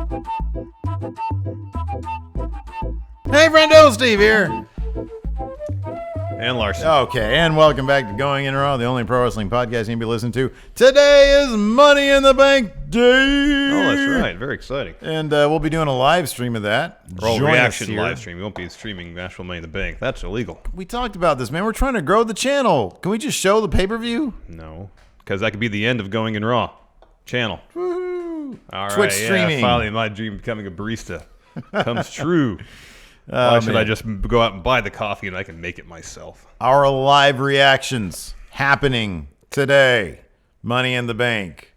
Hey, friendo, Steve here. And Larson. Okay, and welcome back to Going In Raw, the only pro wrestling podcast you can be listened to. Today is Money in the Bank Day. Oh, that's right. Very exciting. And we'll be doing a live stream of that. Or reaction live stream. We won't be streaming actual Money in the Bank. That's illegal. We talked about this, man. We're trying to grow the channel. Can we just show the pay-per-view? No, because that could be the end of Going In Raw channel. Woohoo. All Twitch right, streaming. Finally, my dream of becoming a barista comes true. Why should I just go out and buy the coffee and I can make it myself? Our live reactions happening today. Money in the Bank.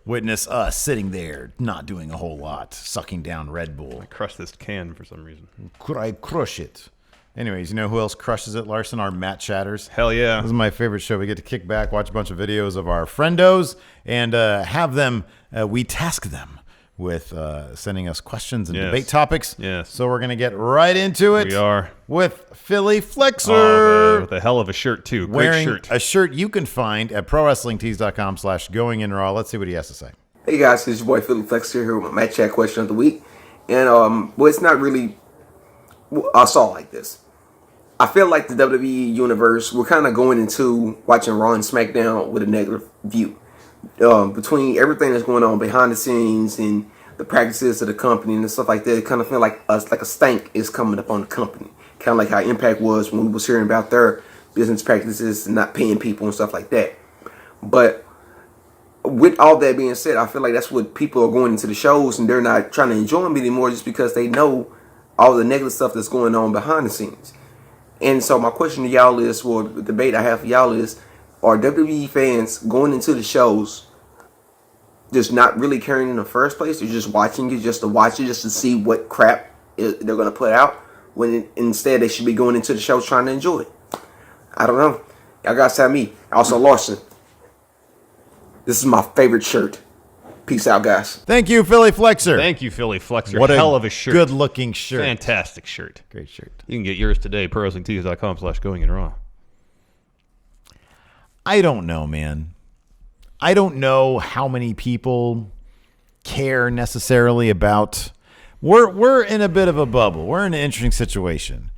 Witness us sitting there, not doing a whole lot, sucking down Red Bull. I crushed this can for some reason. I crush it. Anyways, you know who else crushes it, Larson? Our Matt Chatters. Hell yeah. This is my favorite show. We get to kick back, watch a bunch of videos of our friendos, and have them, we task them with sending us questions and debate topics. Yes. So we're going to get right into it. We are. With Philly Flexer. Oh, with a hell of a shirt, too. Great wearing shirt. A shirt you can find at prowrestlingtees.com/goinginraw. Let's see what he has to say. Hey guys, it's your boy Philly Flexer here with my Matt Chat question of the week. And well, it's not really I saw like this. I feel like the WWE universe, we're kind of going into watching Raw and SmackDown with a negative view. Between everything that's going on behind the scenes and the practices of the company and stuff like that, it kind of feel like a stank is coming up on the company. Kind of like how Impact was when we was hearing about their business practices and not paying people and stuff like that. But with all that being said, I feel like that's what people are going into the shows and they're not trying to enjoy them anymore just because they know all the negative stuff that's going on behind the scenes. And so my question to y'all is, or the debate I have for y'all is, are WWE fans going into the shows just not really caring in the first place? They're just watching it just to watch it, just to see what crap they're going to put out, when instead they should be going into the shows trying to enjoy it. I don't know. Y'all guys tell me. Also, Larson, this is my favorite shirt. Peace out, guys. Thank you, Philly Flexer. Thank you, Philly Flexer. What hell of a shirt. Good-looking shirt. Fantastic shirt. Great shirt. You can get yours today, prowrestlingtees.com/goinginraw. I don't know, man. I don't know how many people care necessarily about. We're in a bit of a bubble. We're in an interesting situation.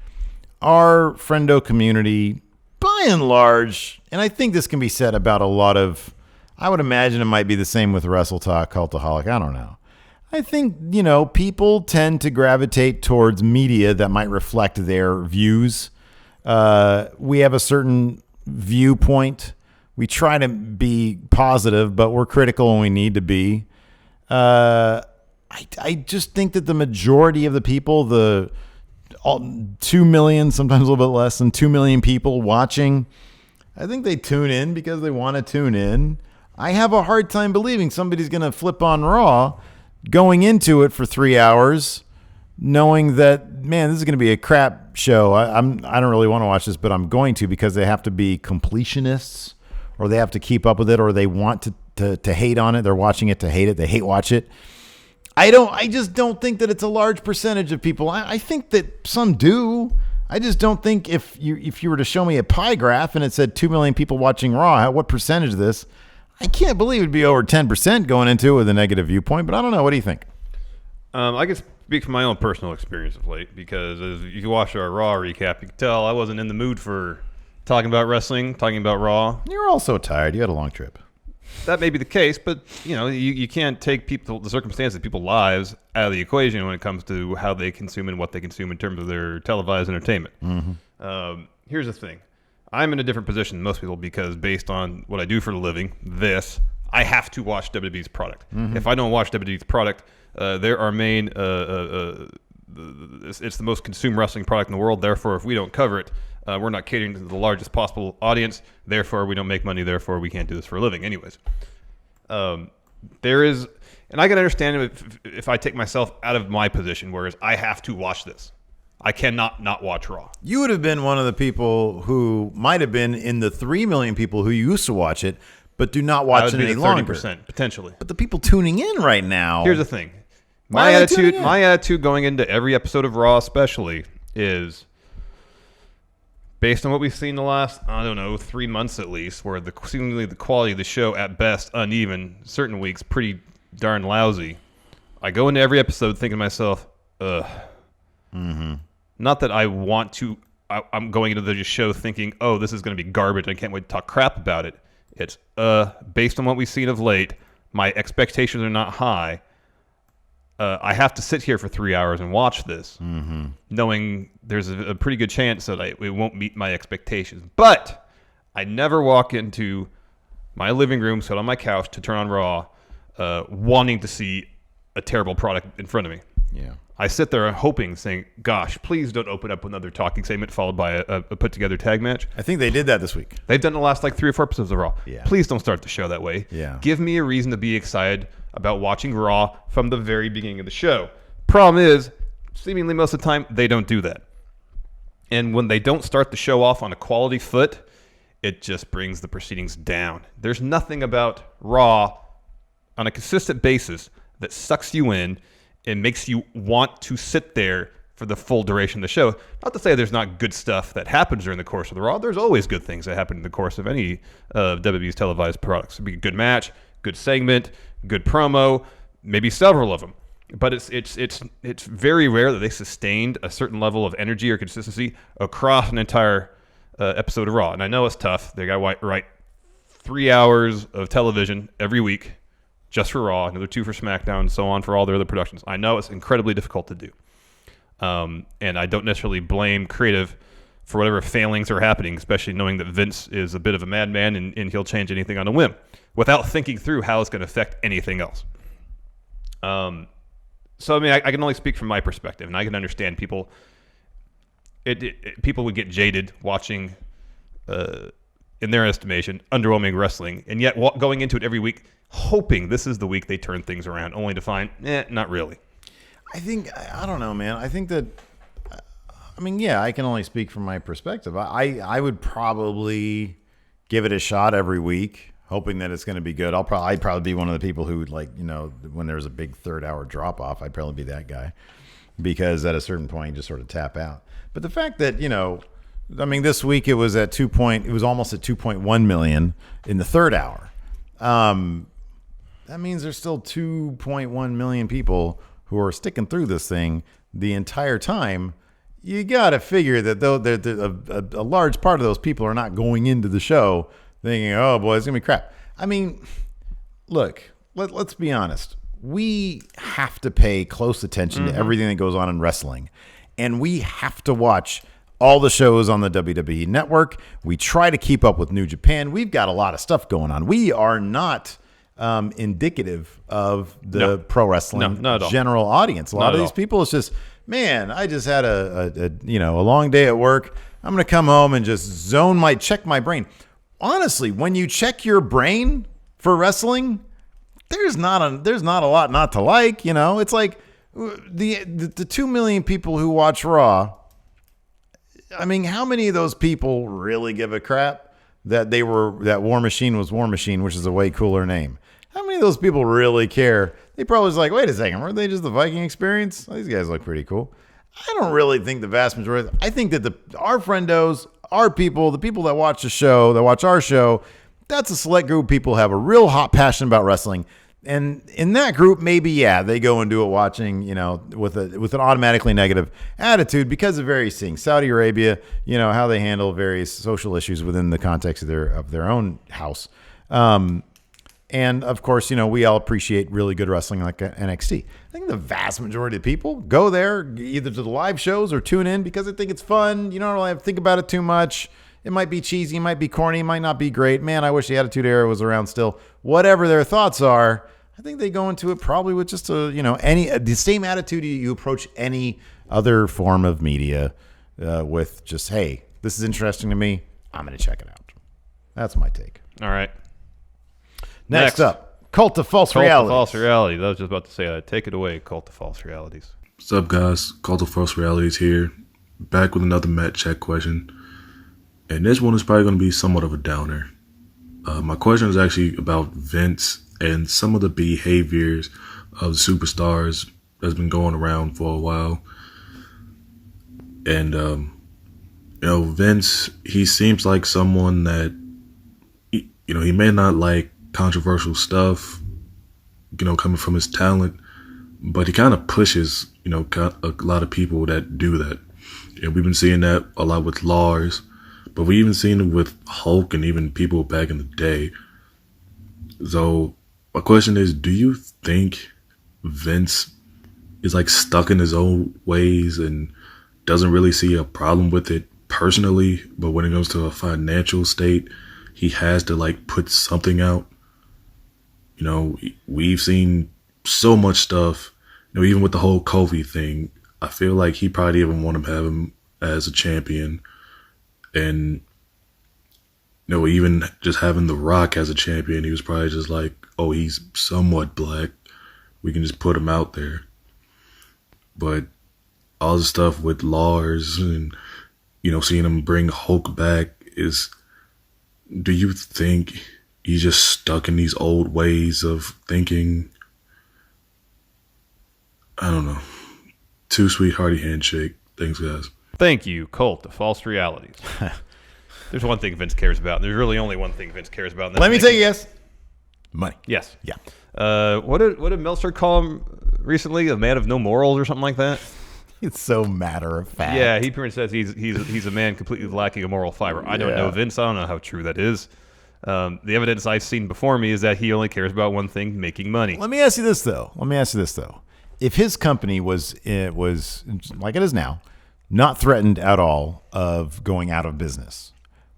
Our friendo community, by and large, and I think this can be said about a lot of, I would imagine it might be the same with Wrestle Talk, Cultaholic. I don't know. I think, people tend to gravitate towards media that might reflect their views. We have a certain viewpoint. We try to be positive, but we're critical when we need to be. I just think that the majority of the people, 2 million, sometimes a little bit less than 2 million people watching, I think they tune in because they want to tune in. I have a hard time believing somebody's going to flip on Raw going into it for 3 hours, knowing that, man, this is going to be a crap show. I don't really want to watch this, but I'm going to because they have to be completionists, or they have to keep up with it, or they want to hate on it. They're watching it to hate it. They hate watch it. I just don't think that it's a large percentage of people. I think that some do. I just don't think if you were to show me a pie graph and it said 2 million people watching Raw, what percentage of this? I can't believe it'd be over 10% going into it with a negative viewpoint, but I don't know. What do you think? I can speak from my own personal experience of late, because as you watch our Raw recap, you can tell I wasn't in the mood for talking about wrestling, talking about Raw. You were all so tired. You had a long trip. That may be the case, but you can't take the circumstances of people's lives out of the equation when it comes to how they consume and what they consume in terms of their televised entertainment. Mm-hmm. Here's the thing. I'm in a different position than most people because based on what I do for a living, I have to watch WWE's product. Mm-hmm. If I don't watch WWE's product, they're our main, it's the most consumed wrestling product in the world. Therefore, if we don't cover it, we're not catering to the largest possible audience. Therefore, we don't make money. Therefore, we can't do this for a living. Anyways, there is, and I can understand if I take myself out of my position, whereas I have to watch this. I cannot not watch Raw. You would have been one of the people who might have been in the 3 million people who used to watch it, but do not watch it any longer. 30%, potentially. But the people tuning in right now. Here's the thing. My attitude going into every episode of Raw especially is, based on what we've seen the last, 3 months at least, where seemingly the quality of the show at best uneven, certain weeks pretty darn lousy, I go into every episode thinking to myself, ugh. Mm-hmm. Not that I want to. I'm going into the show thinking, oh, this is going to be garbage. I can't wait to talk crap about it. It's based on what we've seen of late, my expectations are not high. I have to sit here for 3 hours and watch this, knowing there's a pretty good chance that it won't meet my expectations. But I never walk into my living room, sit on my couch to turn on Raw, wanting to see a terrible product in front of me. Yeah. I sit there hoping, saying, gosh, please don't open up another talking segment followed by a put-together tag match. I think they did that this week. They've done the last 3 or 4 episodes of Raw. Yeah. Please don't start the show that way. Yeah. Give me a reason to be excited about watching Raw from the very beginning of the show. Problem is, seemingly most of the time, they don't do that. And when they don't start the show off on a quality foot, it just brings the proceedings down. There's nothing about Raw on a consistent basis that sucks you in and makes you want to sit there for the full duration of the show. Not to say there's not good stuff that happens during the course of the Raw. There's always good things that happen in the course of any WWE's televised products. It'd be a good match, good segment, good promo, maybe several of them. But it's very rare that they sustained a certain level of energy or consistency across an entire episode of Raw. And I know it's tough. They got to write 3 hours of television every week just for Raw, another 2 for SmackDown, and so on for all their other productions. I know it's incredibly difficult to do. And I don't necessarily blame creative for whatever failings are happening, especially knowing that Vince is a bit of a madman and he'll change anything on a whim without thinking through how it's going to affect anything else. So, I mean, I can only speak from my perspective, and I can understand people. People would get jaded watching, in their estimation, underwhelming wrestling, and yet going into it every week, hoping this is the week they turn things around, only to find, not really. I don't know, man. I think that, I mean, yeah, I can only speak from my perspective. I would probably give it a shot every week, hoping that it's going to be good. I'd probably be one of the people who would, like, when there's a big 3rd-hour drop-off, I'd probably be that guy, because at a certain point, you just sort of tap out. But the fact that, I mean, this week it was at it was almost at 2.1 million in the 3rd hour. That means there's still 2.1 million people who are sticking through this thing the entire time. You got to figure that though a large part of those people are not going into the show thinking, oh boy, it's gonna be crap. I mean, look, let's be honest. We have to pay close attention to everything that goes on in wrestling, and we have to watch all the shows on the WWE network. We try to keep up with New Japan. We've got a lot of stuff going on. We are not indicative of the pro wrestling general audience. A lot of these people, it's just, man, I just had a long day at work. I'm going to come home and just check my brain. Honestly, when you check your brain for wrestling, there's not a lot not to like. It's like the 2 million people who watch Raw. I mean, how many of those people really give a crap that War Machine was War Machine, which is a way cooler name? How many of those people really care? They probably was like, wait a second, weren't they just the Viking Experience? These guys look pretty cool. I don't really think the vast majority. I think that our friendos, our people, the people that watch the show, that watch our show, that's a select group of people who have a real hot passion about wrestling. And in that group, maybe, they go and do it watching, with an automatically negative attitude because of various things. Saudi Arabia, how they handle various social issues within the context of their own house. And of course, we all appreciate really good wrestling like NXT. I think the vast majority of people go there either to the live shows or tune in because they think it's fun. You don't really have to think about it too much. It might be cheesy, it might be corny, it might not be great. Man, I wish the Attitude Era was around still. Whatever their thoughts are, I think they go into it probably with just the same attitude you approach any other form of media with. Just, hey, this is interesting to me. I'm going to check it out. That's my take. All right. Next up, Cult of False Realities. Cult of False Realities. I was just about to say that. Take it away, Cult of False Realities. What's up, guys? Cult of False Realities here. Back with another Matt check question. And this one is probably going to be somewhat of a downer. My question is actually about Vince and some of the behaviors of the superstars that's been going around for a while. And, Vince, he seems like someone that, he may not like controversial stuff, coming from his talent, but he kind of pushes, a lot of people that do that. And we've been seeing that a lot with Lars, but we even seen it with Hulk and even people back in the day. So my question is, do you think Vince is like stuck in his own ways and doesn't really see a problem with it personally, but when it comes to a financial state, he has to like put something out? We've seen so much stuff, even with the whole Kofi thing. I feel like he probably didn't want to have him as a champion. And, even just having The Rock as a champion, he was probably just like, oh, he's somewhat black. We can just put him out there. But all the stuff with Lars and, seeing him bring Hulk back do you think he's just stuck in these old ways of thinking? I don't know. Too sweet, hearty handshake. Thanks, guys. Thank you, Colt, the false realities. There's one thing Vince cares about. And there's really only one thing Vince cares about. Let me take a guess. Money. Yes. Yeah. What did Meltzer call him recently? A man of no morals or something like that? It's so matter of fact. Yeah, he pretty much says he's a man completely lacking a moral fiber. I don't know Vince. I don't know how true that is. The evidence I've seen before me is that he only cares about one thing: making money. Let me ask you this though. If his company was like it is now, not threatened at all of going out of business,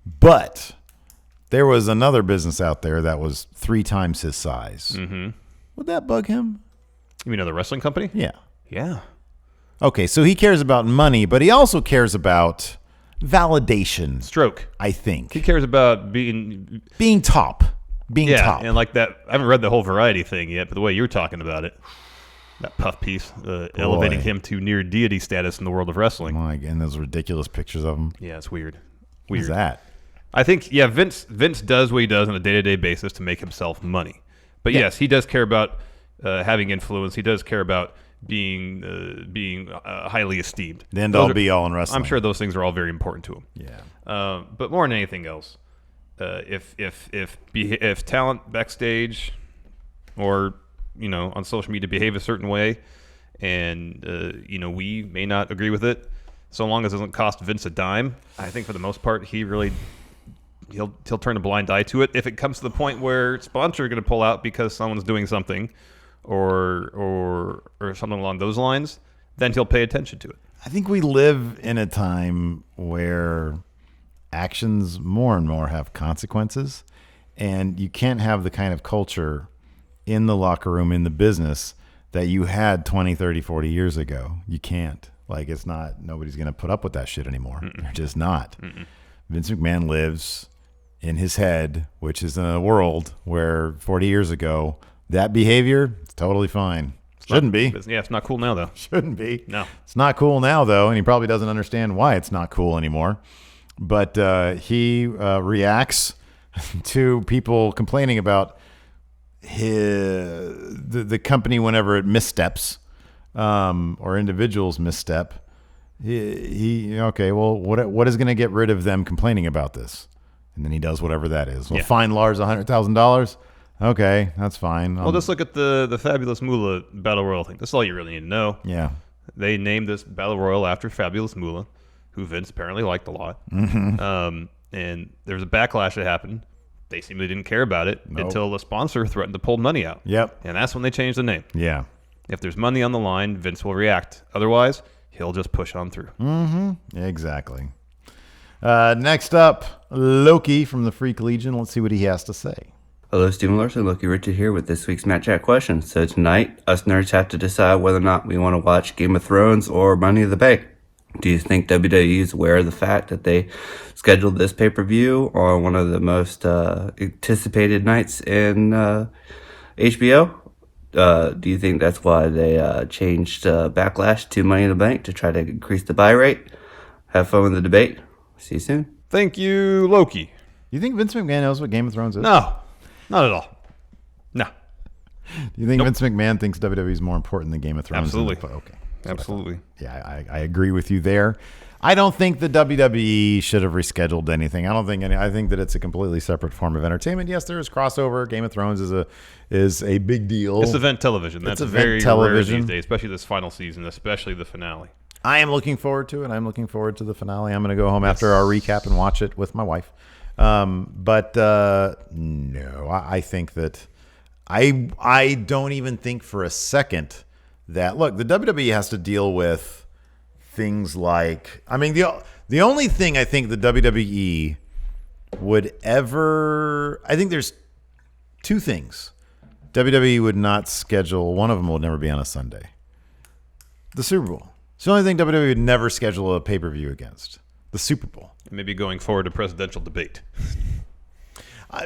but there was another business out there that was 3 times his size, would that bug him? You mean another wrestling company? Yeah. Yeah. Okay, so he cares about money, but he also cares about validation. Stroke. I think He cares about being top. Top. And like that. I haven't read the whole Variety thing yet, but the way you're talking about it, that puff piece, elevating him to near deity status in the world of wrestling. My God, and those ridiculous pictures of him. Yeah, it's weird. What is that? I think, Vince does what he does on a day-to-day basis to make himself money. But yes, he does care about having influence. He does care about being highly esteemed. The end-all be-all in wrestling. I'm sure those things are all very important to him. Yeah. But more than anything else, if talent backstage or on social media behave a certain way, and we may not agree with it, so long as it doesn't cost Vince a dime, I think for the most part he'll turn a blind eye to it. If it comes to the point where sponsors are going to pull out because someone's doing something, or something along those lines, then he'll pay attention to it. I think we live in a time where actions more and more have consequences, and you can't have the kind of culture in the locker room, in the business, that you had 20, 30, 40 years ago. You can't. Like, it's not, nobody's going to put up with that shit anymore. They're just not. Vince McMahon lives in his head, which is in a world where 40 years ago, that behavior, it's totally fine. Shouldn't be. Yeah, it's not cool now, though. Shouldn't be. No. It's not cool now, though, and he probably doesn't understand why it's not cool anymore. But he reacts to people complaining about the company whenever it missteps, or individuals misstep. Okay, well, what is going to get rid of them complaining about this? And then he does whatever that is. Well, fine Lars $100,000. Okay, that's fine. Well, just look at the Fabulous Moolah Battle Royal thing. That's all you really need to know. Yeah. They named this Battle Royal after Fabulous Moolah, who Vince apparently liked a lot. And there was a backlash that happened. They seemingly didn't care about it until the sponsor threatened to pull money out. Yep. And that's when they changed the name. Yeah. If there's money on the line, Vince will react. Otherwise, he'll just push on through. Exactly. Next up, Loki from the Freak Legion. Let's see what he has to say. Hello, Stephen Larson, Loki Richard here with this week's Matt Chat question. So tonight, us nerds have to decide whether or not we want to watch Game of Thrones or Money in the Bank. Do you think WWE is aware of the fact that they scheduled this pay-per-view on one of the most anticipated nights in HBO? Do you think that's why they changed Backlash to Money in the Bank to try to increase the buy rate? Have fun with the debate. See you soon. Thank you, Loki. You think Vince McMahon knows what Game of Thrones is? No, not at all. No. Do you think Vince McMahon thinks WWE is more important than Game of Thrones? Absolutely. Okay. Absolutely. Yeah, I agree with you there. I don't think the WWE should have rescheduled anything. I think that it's a completely separate form of entertainment. Yes, there is crossover. Game of Thrones is a big deal. It's event television. That's event very television. rare these days, especially this final season, especially the finale. I am looking forward to it. I'm looking forward to the finale. I'm going to go home after our recap and watch it with my wife. But no, I think that I don't even think for a second that, look, the WWE has to deal with things like, I mean, the only thing I think the WWE would ever, I think there's two things. WWE would not schedule, one of them will never be on a Sunday. The Super Bowl. It's the only thing WWE would never schedule a pay-per-view against. The Super Bowl. Maybe going forward a presidential debate.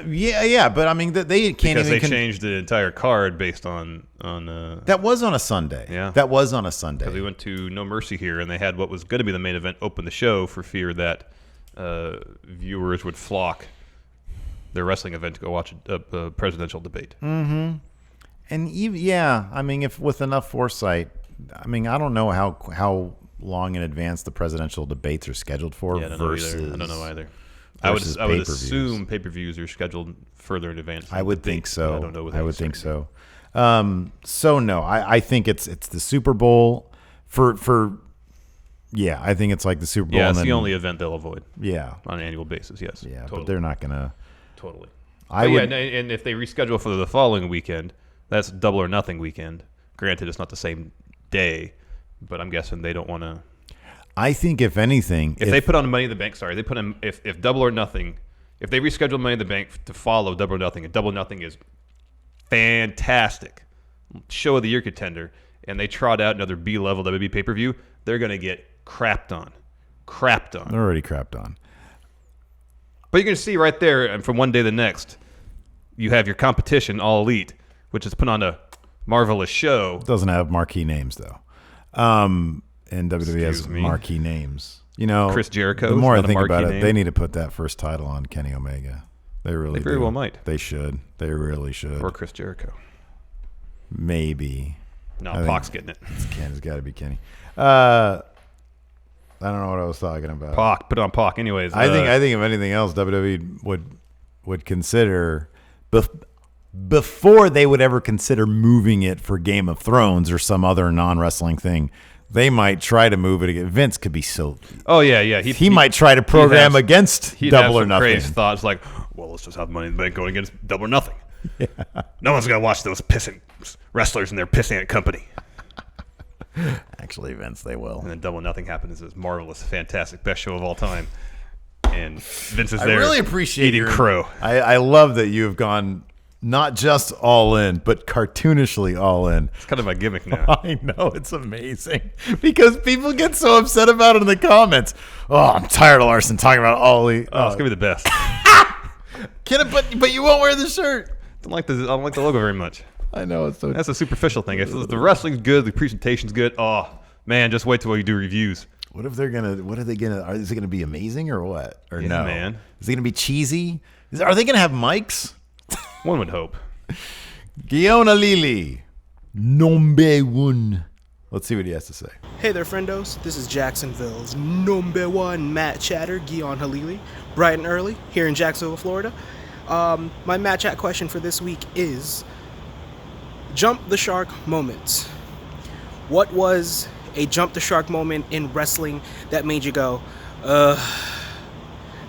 Yeah, but I mean, they can't because even... they changed the entire card based on that was on a Sunday. Yeah. That was on a Sunday. Because we went to No Mercy here, and they had what was going to be the main event open the show for fear that viewers would flock their wrestling event to go watch a presidential debate. Mm-hmm. And even, I mean, if with enough foresight, I mean, I don't know how long in advance the presidential debates are scheduled for. Yeah, I don't know either. I would assume pay-per-views are scheduled further in advance. I would think so. I don't know. I would think so. So no, I think it's the Super Bowl for. Yeah, I think it's like the Super Bowl. Yeah, and it's then, the only event they'll avoid. Yeah, on an annual basis. Yes. Yeah, totally. but they're not gonna. Totally. Yeah, and if they reschedule for the following weekend, that's Double or Nothing weekend. Granted, it's not the same day, but I'm guessing they don't want to. I think if anything, if they put on Money in the Bank, they put on if Double or Nothing, if they reschedule Money in the Bank to follow Double or Nothing, and Double or Nothing is fantastic, show of the year contender, and they trot out another B-level WWE pay-per-view, they're gonna get crapped on. They're already crapped on. But you're gonna see right there, and from one day to the next, you have your competition, All Elite, which is put on a marvelous show. It doesn't have marquee names though. And WWE has marquee names. You know, Chris Jericho. The more I think about it, they need to put that first title on Kenny Omega. They really They very well might. They should. They really should. Or Chris Jericho. Maybe. No, Pac's getting it. It's got to be Kenny. I don't know what I was talking about. Pac, put on Pac. Anyways, I think if anything else, WWE would consider before they would ever consider moving it for Game of Thrones or some other non-wrestling thing. They might try to move it again. Vince could be so. Oh yeah. He might try to program against Double or Nothing. Crazy thoughts like, well, let's just have Money in the Bank going against Double or Nothing. Yeah. No one's gonna watch those pissing wrestlers and their pissant company. Actually, Vince, they will. And then Double or Nothing happens. It's marvelous, fantastic, best show of all time. And Vince is there. I really appreciate eating crow. I love that you have gone. Not just all in, but cartoonishly all in. It's kind of my gimmick now. I know, it's amazing. Because people get so upset about it in the comments. Oh, I'm tired of Larson talking about Ollie. Oh, it's going to be the best. But you won't wear the shirt. I don't like the logo very much. I know. It's so. That's a superficial thing. If the wrestling's good, the presentation's good, oh, man, just wait till we do reviews. What are they gonna? Is it gonna be amazing or what? Or no? Man. Is it gonna be cheesy? Are they gonna have mics? One would hope. Giona Lili, number one. Let's see what he has to say. Hey there, friendos. This is Jacksonville's number one Matt Chatter, Gion Halili, bright and early here in Jacksonville, Florida. My Matt Chat question for this week is jump the shark moments. What was a jump the shark moment in wrestling that made you go,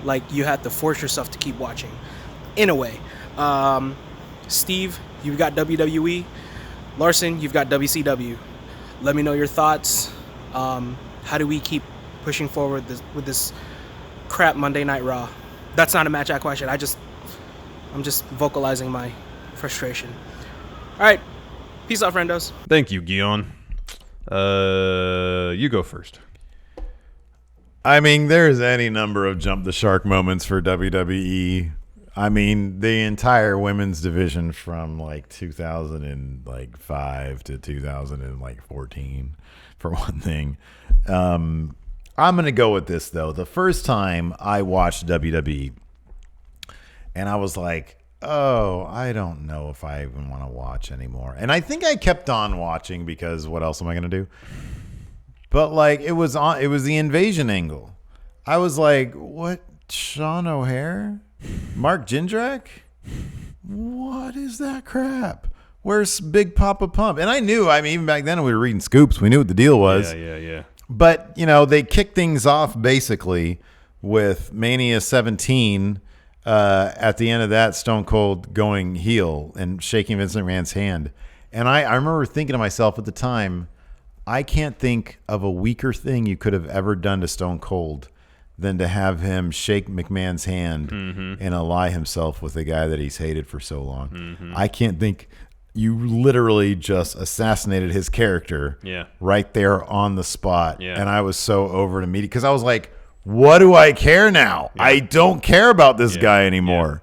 like you had to force yourself to keep watching? In a way. Steve, you've got WWE. Larson, you've got WCW. Let me know your thoughts. How do we keep pushing forward with this crap Monday Night Raw? That's not a match out question. I'm just vocalizing my frustration. All right. Peace out, friendos. Thank you, Gion. You go first. I mean, there's any number of jump the shark moments for WWE. I mean, the entire women's division from like 2005 to 2014, for one thing. I'm going to go with this, though. The first time I watched WWE, and I was like, oh, I don't know if I even want to watch anymore. And I think I kept on watching because what else am I going to do? But like it was the invasion angle. I was like, what? Sean O'Hare? Mark Jindrak? What is that crap? Where's Big Papa Pump? And I knew, even back then when we were reading scoops, we knew what the deal was. Yeah. But, they kicked things off basically with Mania 17 at the end of that, Stone Cold going heel and shaking Vince McMahon's hand. And I remember thinking to myself at the time, I can't think of a weaker thing you could have ever done to Stone Cold than to have him shake McMahon's hand and ally himself with a guy that he's hated for so long. I can't think. You literally just assassinated his character right there on the spot. Yeah. And I was so over it immediately because I was like, what do I care now? Yeah. I don't care about this guy anymore.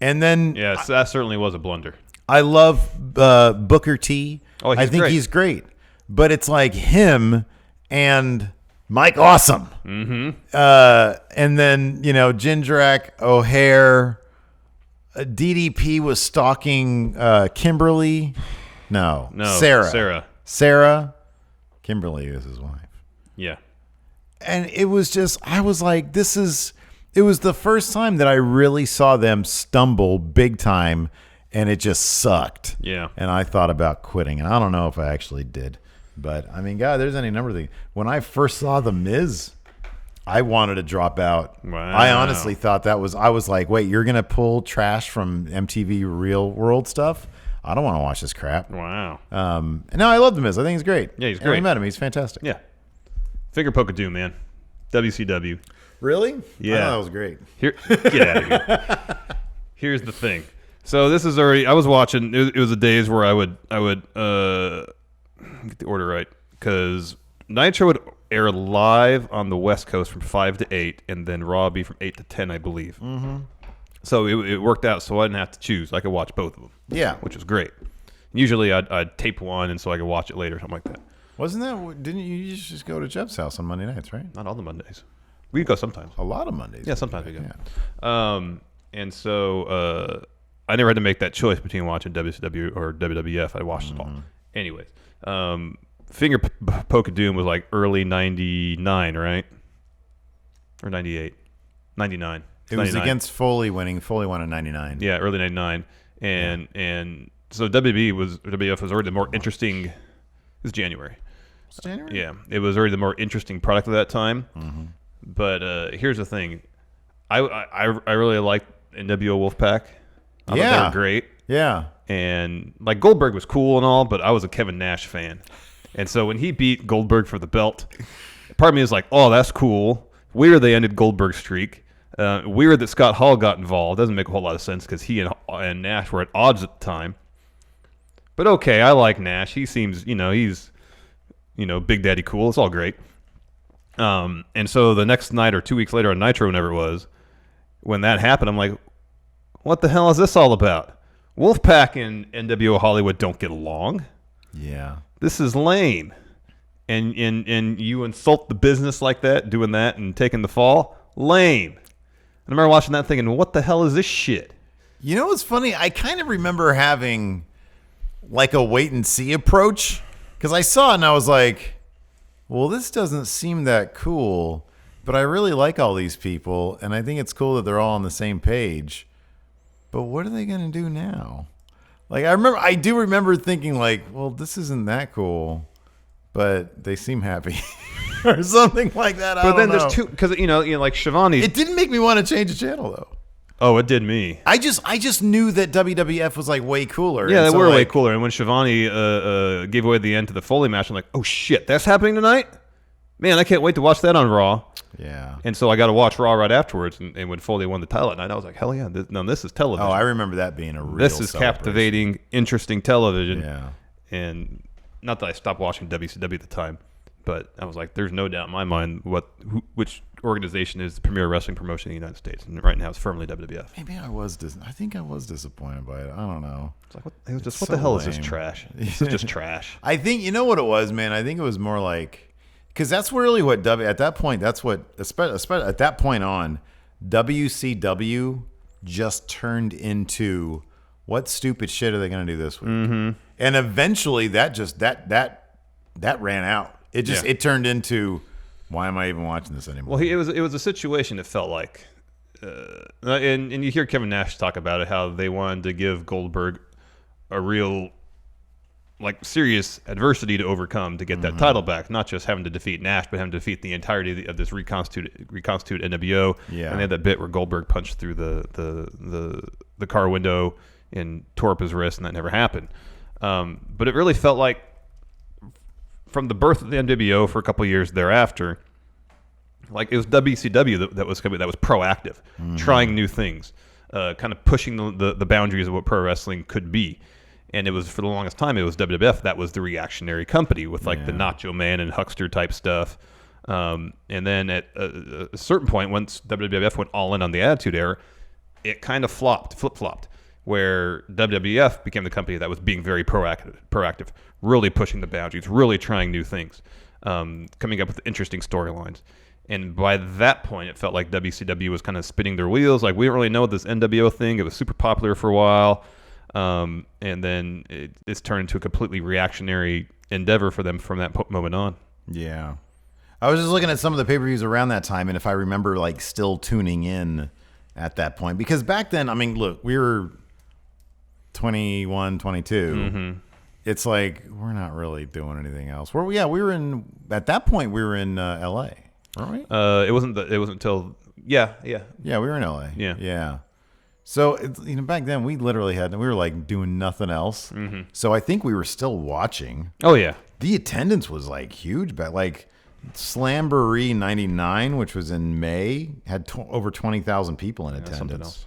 Yeah. And then that certainly was a blunder. I love Booker T. Oh, I think he's great. But it's like him and Mike Awesome. And then, Jindrak, O'Hare, DDP was stalking Kimberly. No, Sarah. Kimberly is his wife. Yeah. And it was just, I was like, it was the first time that I really saw them stumble big time, and it just sucked. Yeah. And I thought about quitting, and I don't know if I actually did. But, God, there's any number of things. When I first saw The Miz, I wanted to drop out. Wow. I honestly thought I was like, wait, you're going to pull trash from MTV Real World stuff? I don't want to watch this crap. Wow. No, I love The Miz. I think he's great. Yeah, he's and great. we met him. He's fantastic. Yeah. Finger poke of doom, man. WCW. Really? Yeah. I thought that was great. Get out of here. Here's the thing. So this is already, I was watching, it was the days where I would get the order right, because Nitro would air live on the West Coast from 5 to 8, and then Raw would be from 8 to 10, I believe. So it worked out, so I didn't have to choose. I could watch both of them. Yeah. Which was great. Usually I'd tape one, and so I could watch it later, something like that. Didn't you just go to Jeff's house on Monday nights, right? Not all the Mondays. We go sometimes. A lot of Mondays. Yeah, sometimes we go. Yeah. And so I never had to make that choice between watching WCW or WWF. I watched it all. Anyways, Finger Poke of Doom was like early 99, right? Or 98. 99. It was against Foley winning. Foley won in 99. Yeah, early 99. And so WWF was already the more interesting. It was January. It's January? Yeah, it was already the more interesting product at that time. But here's the thing. I really liked NWO Wolfpack. I thought they were great. Yeah. And like Goldberg was cool and all, but I was a Kevin Nash fan. And so when he beat Goldberg for the belt, part of me is like, oh, that's cool. Weird they ended Goldberg's streak. Weird that Scott Hall got involved. Doesn't make a whole lot of sense because he and Nash were at odds at the time. But okay, I like Nash. He seems, he's, Big Daddy cool. It's all great. And so the next night or 2 weeks later on Nitro, whenever it was, when that happened, I'm like, what the hell is this all about? Wolfpack and NWO Hollywood don't get along. Yeah. This is lame. And you insult the business like that, doing that and taking the fall? Lame. And I remember watching that thinking, what the hell is this shit? You know what's funny? I kind of remember having like a wait and see approach because I saw it and I was like, well, this doesn't seem that cool, but I really like all these people and I think it's cool that they're all on the same page. But what are they going to do now? Like I do remember thinking like, well, this isn't that cool, but they seem happy or something like that. But then there's two, because like Shivani. It didn't make me want to change the channel though. Oh, it did me. I just knew that WWF was like way cooler. Yeah, they were way cooler. And when Shivani gave away the end to the Foley match, I'm like, oh shit, that's happening tonight? Man, I can't wait to watch that on Raw. Yeah. And so I got to watch Raw right afterwards. And when Foley won the title that night, I was like, hell yeah, this is television. Oh, I remember that being a real This is captivating, interesting television. Yeah. And not that I stopped watching WCW at the time, but I was like, there's no doubt in my mind which organization is the premier wrestling promotion in the United States. And right now it's firmly WWF. Maybe I think I was disappointed by it. I don't know. It's like, what the hell is this trash? This is just trash. I think, you know what it was, man? I think it was more like, because that's really what at that point, especially at that point on, WCW just turned into what stupid shit are they going to do this week? And eventually that ran out. it turned into, why am I even watching this anymore? Well, it was a situation that felt like, and you hear Kevin Nash talk about it, how they wanted to give Goldberg a real, like, serious adversity to overcome to get that title back, not just having to defeat Nash, but having to defeat the entirety of this reconstituted NWO. Yeah. And they had that bit where Goldberg punched through the car window and tore up his wrist, and that never happened. But it really felt like, from the birth of the NWO for a couple of years thereafter, like it was WCW that was proactive, trying new things, kind of pushing the boundaries of what pro wrestling could be. And it was, for the longest time, it was WWF that was the reactionary company with like the Nacho Man and Huckster type stuff. And then at a certain point, once WWF went all in on the Attitude Era, it kind of flip-flopped, where WWF became the company that was being very proactive, really pushing the boundaries, really trying new things, coming up with interesting storylines. And by that point, it felt like WCW was kind of spinning their wheels. Like, we don't really know this NWO thing. It was super popular for a while. And then it's turned into a completely reactionary endeavor for them from that moment on. Yeah. I was just looking at some of the pay-per-views around that time, and if I remember, like, still tuning in at that point. Because back then, I mean, look, we were 21, 22. Mm-hmm. It's like, we're not really doing anything else. We were in, at that point, we were in L.A., weren't we? It wasn't until, yeah. Yeah, we were in L.A. Yeah. So, back then, we were like doing nothing else. Mm-hmm. So I think we were still watching. Oh, yeah. The attendance was like huge, but like Slamboree 99, which was in May, had over 20,000 people in attendance.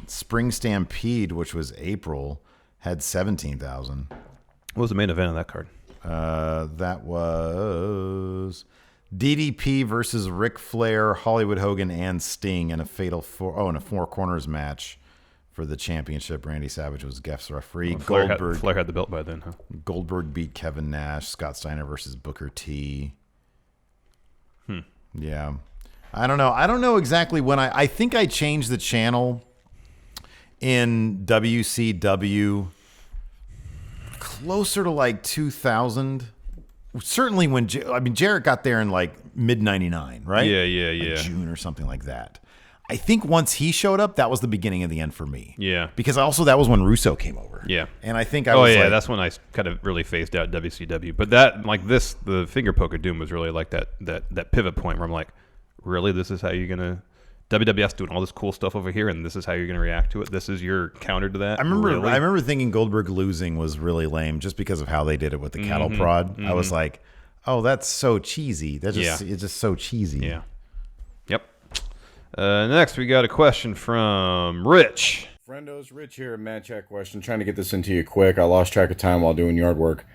Spring Stampede, which was April, had 17,000. What was the main event of that card? That was DDP versus Ric Flair, Hollywood Hogan, and Sting in a fatal four corners match for the championship. Randy Savage was guest referee. Flair had the belt by then, huh? Goldberg beat Kevin Nash. Scott Steiner versus Booker T. Yeah. I don't know. I don't know exactly when I think I changed the channel in WCW closer to like 2000. Certainly when Jarrett got there in like mid 99, right? Yeah. Like June or something like that. I think once he showed up, that was the beginning of the end for me. Yeah. Because also that was when Russo came over. Yeah. And I think I was that's when I kind of really phased out WCW. But that, like this, the finger poke of doom was really like that pivot point where I'm like, really, this is how you're going to, WWF's doing all this cool stuff over here, and this is how you're going to react to it? This is your counter to that? I remember thinking Goldberg losing was really lame just because of how they did it with the cattle prod. Mm-hmm. I was like, oh, that's so cheesy. It's just so cheesy. Yeah. Yep. Next, we got a question from Rich. Friendos, Rich here, Matt Chat question. Trying to get this into you quick. I lost track of time while doing yard work.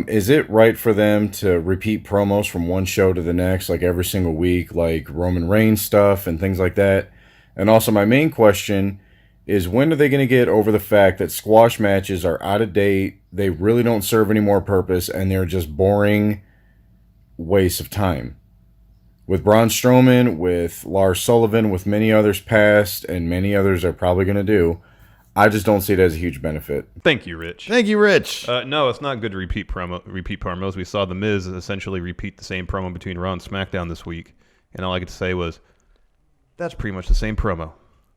Is it right for them to repeat promos from one show to the next, like every single week, like Roman Reigns stuff and things like that? And also, my main question is, when are they going to get over the fact that squash matches are out of date, they really don't serve any more purpose, and they're just boring wastes of time? With Braun Strowman, with Lars Sullivan, with many others past, and many others are probably going to do, I just don't see it as a huge benefit. Thank you, Rich. No, it's not good to repeat promos. We saw The Miz essentially repeat the same promo between Raw and SmackDown this week, and all I could say was, that's pretty much the same promo.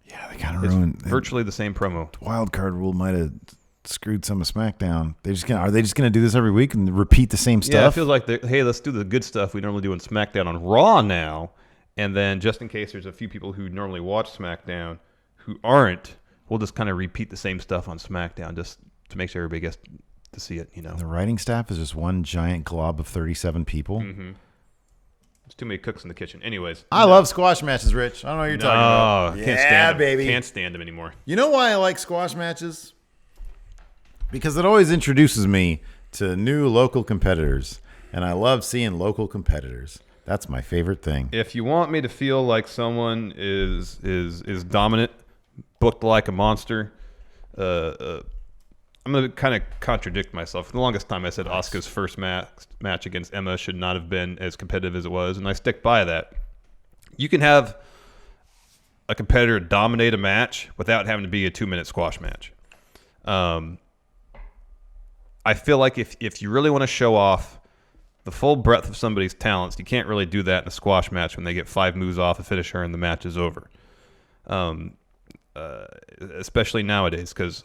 Yeah, they kind of ruined virtually the same promo. The wild card rule might have screwed some of SmackDown. Are they just gonna do this every week and repeat the same stuff? Yeah, it feels like hey, let's do the good stuff we normally do on SmackDown on Raw now, and then just in case there's a few people who normally watch SmackDown who aren't, we'll just kind of repeat the same stuff on SmackDown just to make sure everybody gets to see it. The writing staff is just one giant glob of 37 people. Mm-hmm. There's too many cooks in the kitchen. Anyways, I love squash matches, Rich. I don't know what you're talking about. Can't stand them. Baby. Can't stand them anymore. You know why I like squash matches? Because it always introduces me to new local competitors, and I love seeing local competitors. That's my favorite thing. If you want me to feel like someone is dominant, booked like a monster, I'm going to kind of contradict myself. For the longest time, I said Asuka's first match against Emma should not have been as competitive as it was, and I stick by that. You can have a competitor dominate a match without having to be a 2-minute squash match. I feel like if you really want to show off the full breadth of somebody's talents. You can't really do that in a squash match when they get 5 moves off a finisher and the match is over. Especially nowadays, because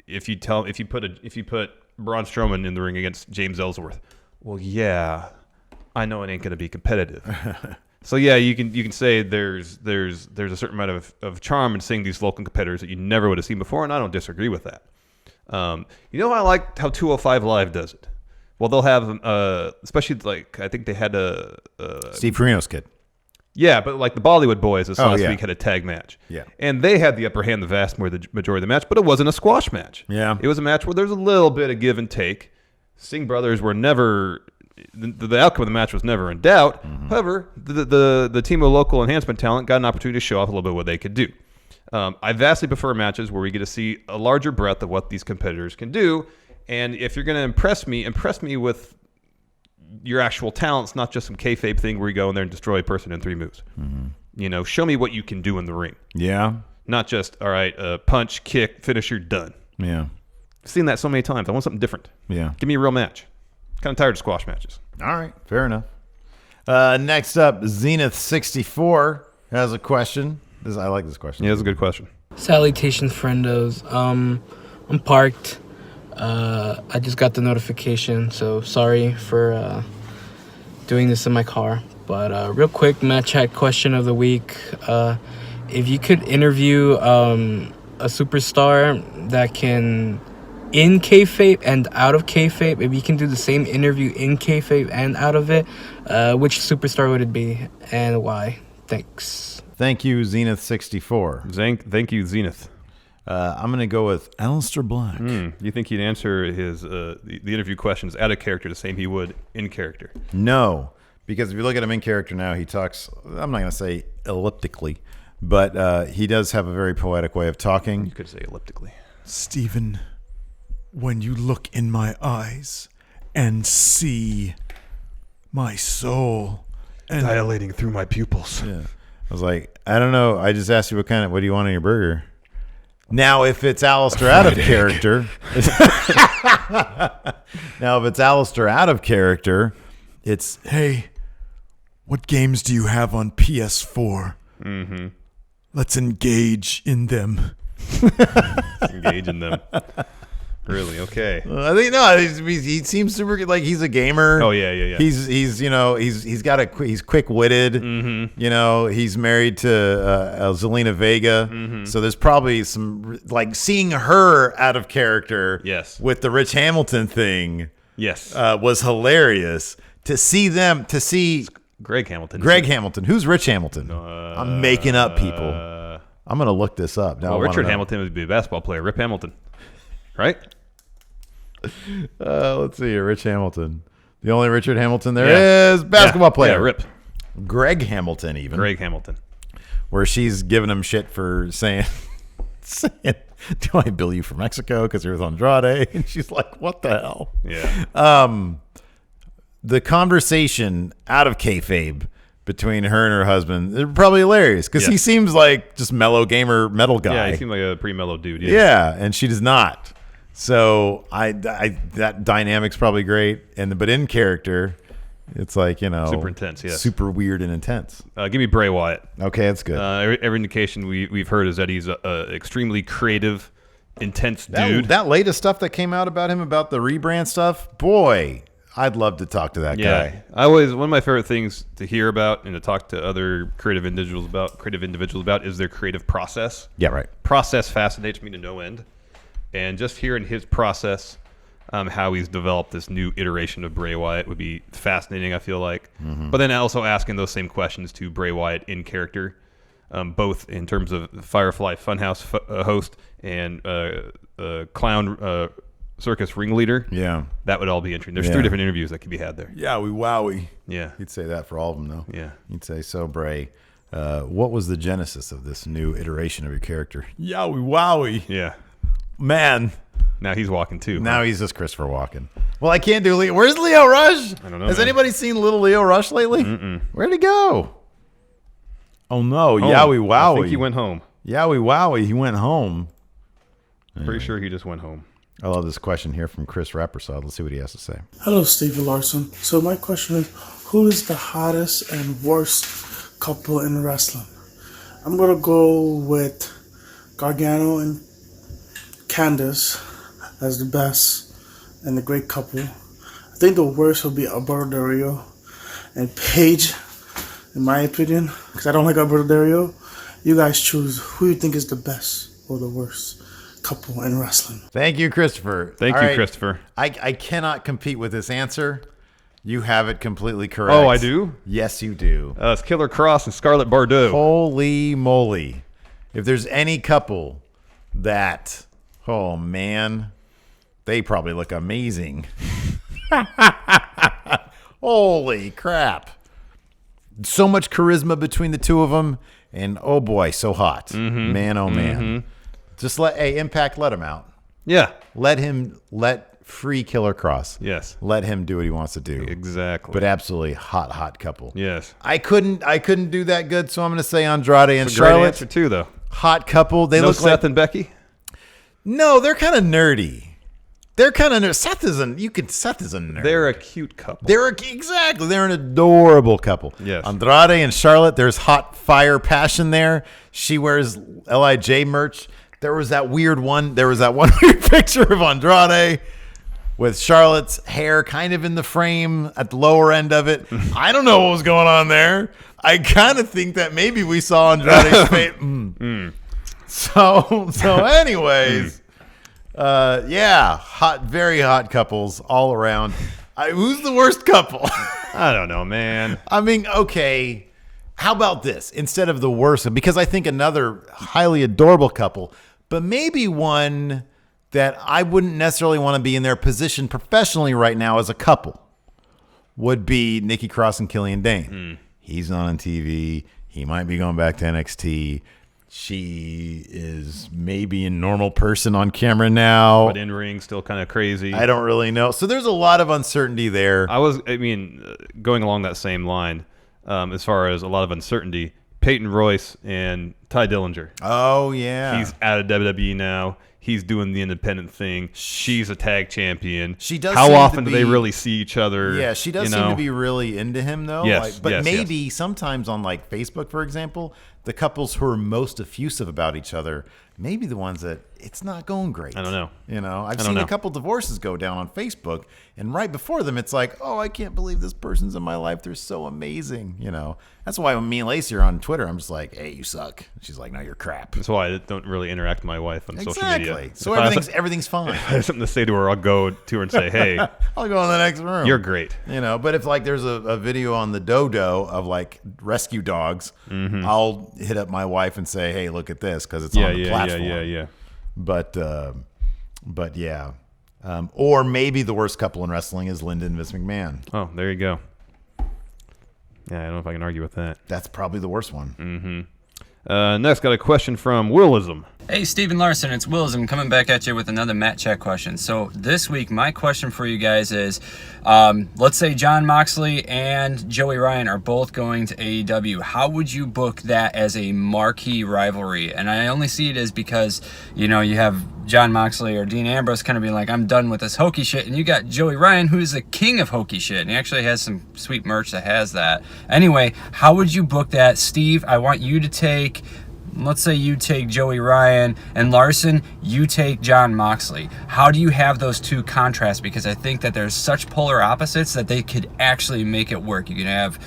if you put Braun Strowman in the ring against James Ellsworth, well, yeah, I know it ain't going to be competitive. So yeah, you can say there's a certain amount of charm in seeing these local competitors that you never would have seen before, and I don't disagree with that. You know, I like how 205 Live does it. Well, they'll have especially like I think they had a Steve Carino's kid. Yeah, but like the Bollywood Boys this last week had a tag match. Yeah. And they had the upper hand the majority of the match, but it wasn't a squash match. Yeah. It was a match where there's a little bit of give and take. Singh brothers were never the outcome of the match was never in doubt. However, the team of local enhancement talent got an opportunity to show off a little bit what they could do. I vastly prefer matches where we get to see a larger breadth of what these competitors can do. And if you're going to impress me with your actual talents, not just some kayfabe thing where you go in there and destroy a person in 3 moves. You know, show me what you can do in the ring. Yeah. Not just, all right, punch, kick, finisher, done. Yeah. I've seen that so many times. I want something different. Yeah. Give me a real match. Kind of tired of squash matches. All right. Fair enough. Next up, Zenith64 has a question. I like this question. Yeah, that's a good question. Salutations, friendos. I'm parked. I just got the notification, so sorry for doing this in my car. But real quick, Matt Chat question of the week. If you could interview a superstar that can, in kayfabe and out of kayfabe, if you can do the same interview in kayfabe and out of it, which superstar would it be and why? Thanks. Thank you, Zenith64. Thank you, Zenith. I'm going to go with Aleister Black. You think he'd answer his the interview questions out of character the same he would in character? No, because if you look at him in character now, he talks, I'm not going to say elliptically, but he does have a very poetic way of talking. You could say elliptically. Stephen, when you look in my eyes and see my soul and Dilating through my pupils. Yeah. I was like, I don't know. I just asked you what do you want on your burger? Now, if it's Aleister out of character, it's, hey, what games do you have on PS4? Let's engage in them. Engage in them. Really? Okay. I think he seems super good. Like he's a gamer. Oh yeah. He's he's quick-witted. You know, he's married to Zelina Vega. So there's probably some like seeing her out of character. Yes. With the Rich Hamilton thing. Yes. Was hilarious to see Greg Hamilton. Who's Rich Hamilton? I'm making up people. I'm gonna look this up now. Well, Richard Hamilton would be a basketball player. Rip Hamilton, right? Let's see here. Rich Hamilton. The only Richard Hamilton there is basketball player. Yeah, Rip. Greg Hamilton, even. Greg Hamilton. Where she's giving him shit for saying, do I bill you for Mexico because you're with Andrade? And she's like, what the hell? Yeah. The conversation out of kayfabe between her and her husband is probably hilarious because he seems like just mellow gamer metal guy. Yeah, he seems like a pretty mellow dude. Yeah, and she does not. So that dynamic's probably great, but in character, it's like super intense, super weird and intense. Give me Bray Wyatt. Okay, that's good. Every indication we've heard is that he's a extremely creative, intense dude. That latest stuff that came out about him, about the rebrand stuff, boy, I'd love to talk to that guy. One of my favorite things to hear about and to talk to other creative individuals about is their creative process. Yeah, right. Process fascinates me to no end. And just hearing his process, how he's developed this new iteration of Bray Wyatt would be fascinating, I feel like. But then also asking those same questions to Bray Wyatt in character, both in terms of Firefly Funhouse host and clown circus ringleader. Yeah. That would all be interesting. There's 3 different interviews that could be had there. Yowie wowie. Yeah. He'd say that for all of them, though. Yeah. He'd say, so Bray, what was the genesis of this new iteration of your character? Yowie wowie. Yeah. Man. Now he's walking too. Now he's just Christopher Walken. Well, I can't do Leo. Where's Leo Rush? I don't know. Has anybody seen little Leo Rush lately? Where'd he go? Oh, no. Yowie wowie. I think he went home. Yowie wowie. He went home. Pretty sure he just went home. I love this question here from Chris Rappersod. Let's see what he has to say. Hello, Stephen Larson. So my question is, who is the hottest and worst couple in wrestling? I'm going to go with Gargano and Candice as the best and the great couple. I think the worst will be Alberto Del Rio and Paige, in my opinion, because I don't like Alberto Del Rio. You guys choose who you think is the best or the worst couple in wrestling. Thank you, Christopher. Thank All you, right. Christopher. I cannot compete with this answer. You have it completely correct. Oh, I do? Yes, you do. It's Killer Cross and Scarlett Bordeaux. Holy moly. If there's any couple that, oh man, they probably look amazing. Holy crap. So much charisma between the two of them. And oh boy, so hot. Mm-hmm. Man, oh man. Just Impact, let him out. Yeah. Let free Killer Cross. Yes. Let him do what he wants to do. Exactly. But absolutely hot couple. Yes. I couldn't do that good, so I'm going to say Andrade and It's a great Charlotte. answer too, though. Hot couple. They No look Seth like and Becky? No, they're kind of nerdy. They're kind of Seth is a nerd. They're a cute couple. Exactly. They're an adorable couple. Yes. Andrade and Charlotte, there's hot fire passion there. She wears LIJ merch. There was that weird one weird picture of Andrade with Charlotte's hair kind of in the frame at the lower end of it. I don't know what was going on there. I kind of think that maybe we saw Andrade's face. So anyways, very hot couples all around. Who's the worst couple? I don't know, man. I mean, okay. How about this? Instead of the worst, because I think another highly adorable couple, but maybe one that I wouldn't necessarily want to be in their position professionally right now as a couple would be Nikki Cross and Killian Dane. He's not on TV. He might be going back to NXT. She is maybe a normal person on camera now. But in ring, still kind of crazy. I don't really know. So there's a lot of uncertainty there. Going along that same line, as far as a lot of uncertainty, Peyton Royce and Ty Dillinger. Oh, yeah. He's out of WWE now. He's doing the independent thing. She's a tag champion. She does. How seem often to do they be- really see each other? Yeah, she does seem to be really into him, though. Yes, but yes, maybe sometimes on like Facebook, for example, the couples who are most effusive about each other, maybe the ones that it's not going great. I don't know. I've seen a couple divorces go down on Facebook, and right before them, it's like, oh, I can't believe this person's in my life. They're so amazing. That's why when me and Lacey are on Twitter, I'm just like, hey, you suck. She's like, no, you're crap. That's why I don't really interact with my wife on social media. Exactly. So If everything's fine. If I have something to say to her, I'll go to her and say, hey, I'll go in the next room. you're great. But if like there's a video on the Dodo of like rescue dogs, I'll hit up my wife and say, hey, look at this, because it's on the platform. Yeah. But yeah. Or maybe the worst couple in wrestling is Linda and Vince McMahon. Oh, there you go. Yeah, I don't know if I can argue with that. That's probably the worst one. Next, got a question from Willism. Hey, Stephen Larson, it's Willism coming back at you with another Matt Chat question. So this week, my question for you guys is, let's say Jon Moxley and Joey Ryan are both going to AEW. How would you book that as a marquee rivalry? And I only see it as because, you have Jon Moxley or Dean Ambrose kind of being like, I'm done with this hokey shit. And you got Joey Ryan, who's the king of hokey shit. And he actually has some sweet merch that has that. Anyway, how would you book that? Steve, I want you to take... Let's say you take Joey Ryan, and Larson, you take Jon Moxley. How do you have those two contrasts? Because I think that there's such polar opposites that they could actually make it work. You can have,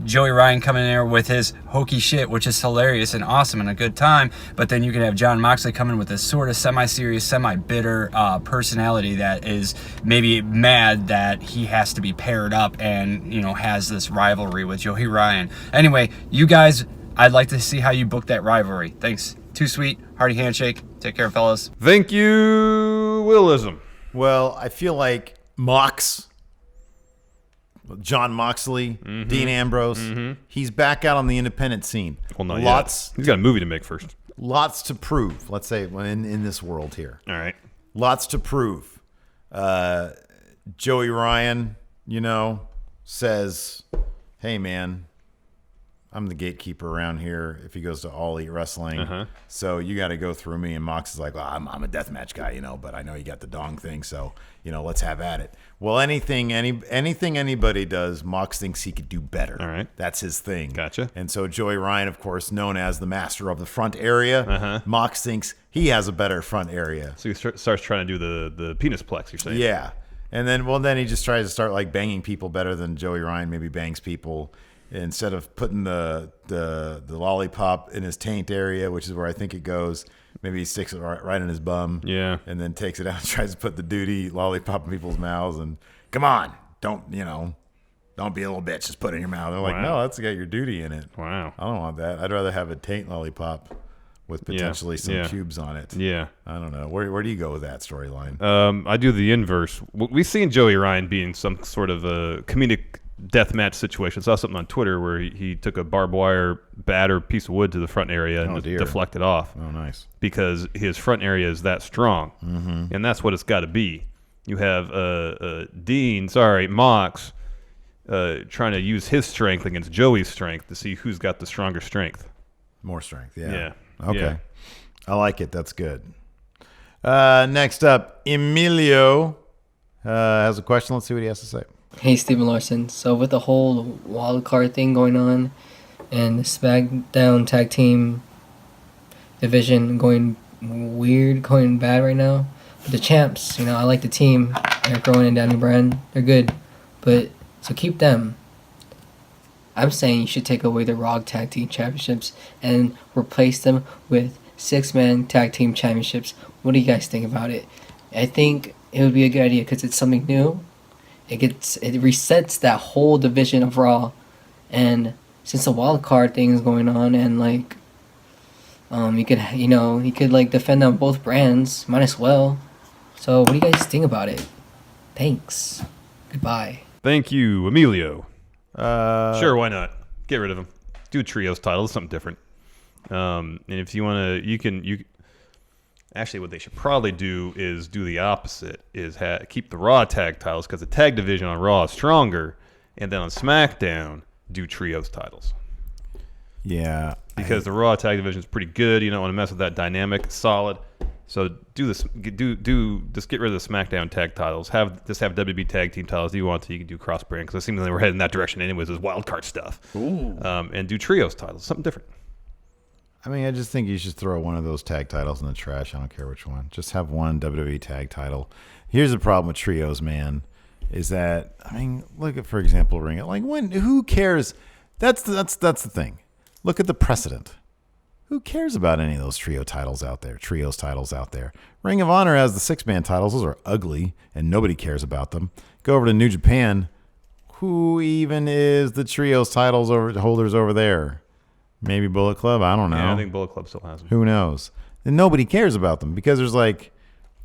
Joey Ryan coming in there with his hokey shit, which is hilarious and awesome and a good time. But then you can have Jon Moxley coming with this sort of semi-serious, semi-bitter personality that is maybe mad that he has to be paired up and, has this rivalry with Joey Ryan. Anyway, you guys... I'd like to see how you book that rivalry. Thanks. Too sweet. Hearty handshake. Take care, fellas. Thank you, Willism. Well, I feel like Jon Moxley, Dean Ambrose, he's back out on the independent scene. Well, not yet. He's got a movie to make first. Lots to prove, let's say, in this world here. All right. Lots to prove. Joey Ryan, says, hey, man, I'm the gatekeeper around here if he goes to All Elite Wrestling. So you got to go through me. And Mox is like, well, I'm a deathmatch guy, but I know you got the dong thing. So, let's have at it. Well, anything anybody does, Mox thinks he could do better. All right. That's his thing. Gotcha. And so Joey Ryan, of course, known as the master of the front area, Mox thinks he has a better front area. So he starts trying to do the penis plex, you're saying? Yeah. And then he just tries to start like banging people better than Joey Ryan maybe bangs people. Instead of putting the lollipop in his taint area, which is where I think it goes, maybe he sticks it right in his bum. Yeah. And then takes it out and tries to put the duty lollipop in people's mouths. And come on, don't be a little bitch. Just put it in your mouth. They're like, no, that's got your duty in it. Wow. I don't want that. I'd rather have a taint lollipop with potentially some cubes on it. Yeah. I don't know. Where do you go with that storyline? I do the inverse. We've seen Joey Ryan be in some sort of a comedic deathmatch situation. I saw something on Twitter where he took a barbed wire bat or piece of wood to the front area and deflected off. Oh, nice. Because his front area is that strong. And that's what it's got to be. You have Mox trying to use his strength against Joey's strength to see who's got the stronger strength. More strength, yeah. Yeah. Okay. Yeah. I like it. That's good. Next up, Emilio has a question. Let's see what he has to say. Hey, Stephen Larson. So with the whole wild card thing going on and the SmackDown tag team division going weird, going bad right now, but the champs, I like the team, Eric Rowan and Daniel Bryan. They're good, so keep them. I'm saying you should take away the Raw Tag Team Championships and replace them with 6-man Tag Team Championships. What do you guys think about it? I think it would be a good idea because it's something new. It resets that whole division of Raw, and since the wild card thing is going on, and you could defend on both brands, might as well. So what do you guys think about it? Thanks. Goodbye. Thank you, Emilio. Sure, why not? Get rid of him. Do a trios title, something different. And if you want to, you can. Actually, what they should probably do is do the opposite: is keep the Raw tag titles because the tag division on Raw is stronger, and then on SmackDown do trios titles. Yeah, because the Raw tag division is pretty good. You don't want to mess with that dynamic. It's solid. So do this. Just get rid of the SmackDown tag titles. Have WB tag team titles. If you want to, you can do cross brand because it seems like we're heading that direction anyways. Is wild card stuff. Ooh. And do trios titles, something different. I just think you should throw one of those tag titles in the trash. I don't care which one. Just have one WWE tag title. Here's the problem with trios, man, is that look at, for example, Ring. Who cares? That's the thing. Look at the precedent. Who cares about any of those trios titles out there? Ring of Honor has the 6-man titles. Those are ugly, and nobody cares about them. Go over to New Japan. Who even is the trios titles holders over there? Maybe Bullet Club? I don't know. Yeah, I think Bullet Club still has them. Who knows? And nobody cares about them because there's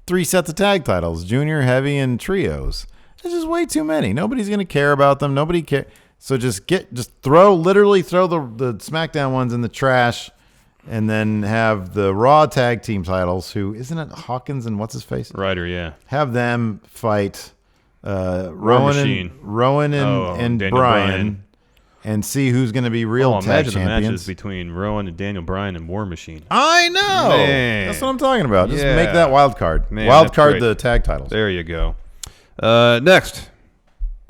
3 sets of tag titles, junior, heavy, and trios. There's just way too many. Nobody's going to care about them. Nobody cares. So literally throw the SmackDown ones in the trash and then have the Raw tag team titles, who, isn't it Hawkins and what's his face? Ryder, yeah. Have them fight Rowan and Bryan. And see who's going to be real tag champions. Imagine the matches between Rowan and Daniel Bryan and War Machine. I know. Man. That's what I'm talking about. Just Yeah. make that wild card. Man, Wild that's card great. the tag titles. There you go. Next,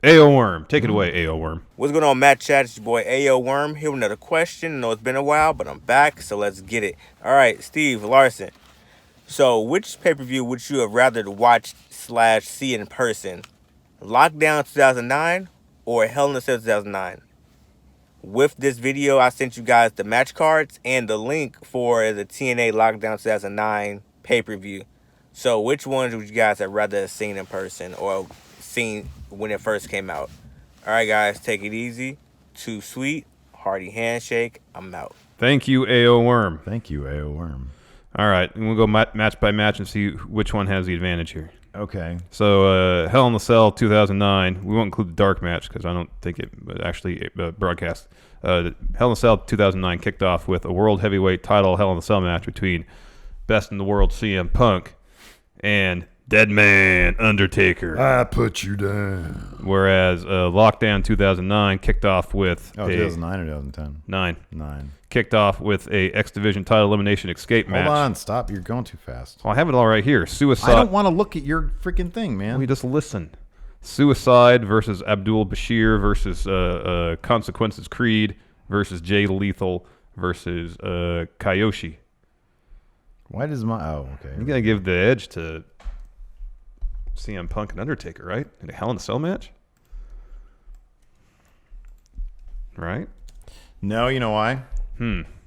AO Worm. Take it away, AO Worm. What's going on, Matt Chat? It's your boy AO Worm here with another question. I know it's been a while, but I'm back, so let's get it. All right, Steve Larson. So, which pay-per-view would you have rather watch / see in person? Lockdown 2009 or Hell in a Cell 2009? With this video, I sent you guys the match cards and the link for the TNA Lockdown 2009 pay-per-view. So which ones would you guys have rather have seen in person or seen when it first came out? All right, guys, take it easy. Too sweet. Hearty handshake. I'm out. Thank you, AO Worm. Thank you, AO Worm. All right, and we'll go match by match and see which one has the advantage here. Okay. So, Hell in a Cell 2009. We won't include the dark match because I don't think it actually broadcast. Hell in a Cell 2009 kicked off with a World Heavyweight title Hell in a Cell match between Best in the World CM Punk and Dead Man, Undertaker. I put you down. Whereas Lockdown 2009 kicked off with 2009 or 2010? 9. Kicked off with a X Division title elimination escape match. Hold on, stop. You're going too fast. Well, I have it all right here. Suicide. I don't want to look at your freaking thing, man. We just listen. Suicide versus Abdul Bashir versus Consequences Creed versus Jay Lethal versus Kayoshi. Why does my... Oh, okay. You got to give the edge to CM Punk and Undertaker, right? In a Hell in a Cell match? Right? No, you know why?